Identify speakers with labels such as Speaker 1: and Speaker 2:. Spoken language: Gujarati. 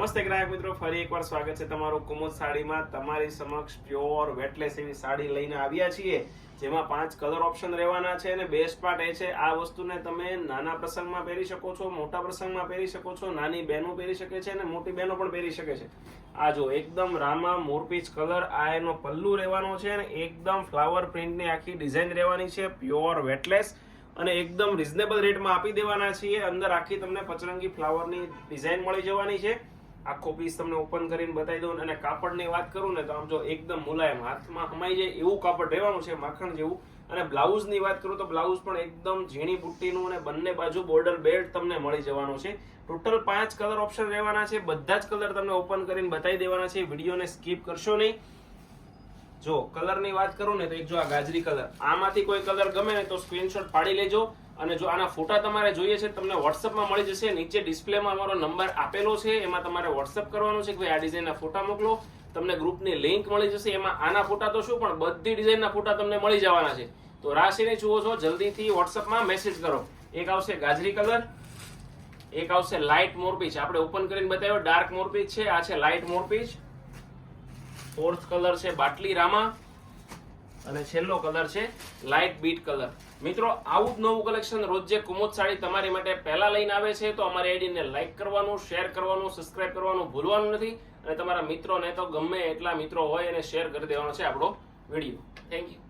Speaker 1: નમસ્તે ગ્રાહક મિત્રો, ફરી એકવાર સ્વાગત છે તમારું કુમુદ સાડીમાં. તમારી સમક્ષ પ્યોર વેટલેસ એવી સાડી લઈને આવ્યા છીએ, જેમાં 5 કલર ઓપ્શન રહેવાના છે. અને બેસ્ટ પાર્ટ એ છે, આ વસ્તુને તમે નાના પ્રસંગમાં પહેરી શકો છો, મોટા પ્રસંગમાં પહેરી શકો છો, નાની બહેનો પહેરી શકે છે અને મોટી બહેનો પણ પહેરી શકે છે. આ જો એકદમ રામા મોરપીચ કલર, આ એનો પલ્લુ રહેવાનો છે અને એકદમ ફ્લાવર પ્રિન્ટની આખી ડિઝાઇન રહેવાની છે. પ્યોર વેટલેસ અને એકદમ રિઝનેબલ રેટમાં આપી દેવાના છીએ. અંદર આખી તમને પચરંગી ફ્લાવરની ડિઝાઇન મળી જવાની છે. આખો પીસ તમને ઓપન કરીને બતાવી દઉં. અને કાપડની વાત કરું ને તો આમ જો એકદમ મુલાયમ, હાથમાં હમાઈ જાય એવું કાપડ રહેવાનું છે, માખણ જેવું. અને બ્લાઉઝની વાત કરું તો બ્લાઉઝ પણ એકદમ ઝીણી બુટ્ટીનું અને બંને બાજુ બોર્ડર બેલ્ટ તમને મળી જવાનો છે. ટોટલ 5 કલર ઓપ્શન રહેવાના છે. બધા જ કલર તમને ઓપન કરીને બતાવી દેવાના છે. વિડીયોને સ્કીપ કરશો નહીં. જો કલરની વાત કરું ને તો એક જો આ ગાજરી કલર, આમાંથી કોઈ કલર ગમે ને તો સ્ક્રીનશોટ પાડી લેજો. અને જો આના ફોટા તમારે જોઈએ છે, તમને વોટ્સઅપમાં મળી જશે. નીચે ડિસ્પ્લેમાં અમારો નંબર આપેલો છે, એમાં તમારે વોટ્સઅપ કરવાનું છે કે ભાઈ આ ડિઝાઇનના ફોટા મોકલો. તમને ગ્રુપની લિંક મળી જશે. એમાં આના ફોટા તો શું, પણ બધી ડિઝાઇનના ફોટા તમને મળી જવાના છે. તો રાશિને જુઓ છો, જલ્દીથી વોટ્સઅપમાં મેસેજ કરો. એક આવશે ગાજરી કલર, એક આવશે લાઇટ મોરપીચ. આપણે ઓપન કરીને બતાવ્યો ડાર્ક મોરપીચ છે, આ છે લાઇટ મોરપીચ. ફોર્થ કલર છે બાટલી રામા અને છેલ્લો કલર છે લાઇટ બીટ કલર. મિત્રો, આવું જ નવું કલેક્શન રોજે કુમુદ સાડી તમારી માટે પહેલા લઈને આવે છે. તો અમારી આઈડીને લાઇક કરવાનું, શેર કરવાનું, સબસ્ક્રાઇબ કરવાનું ભૂલવાનું નથી. અને તમારા મિત્રોને તો ગમે એટલા મિત્રો હોય એને શેર કરી દેવાનો છે આપણો વિડીયો. Thank you.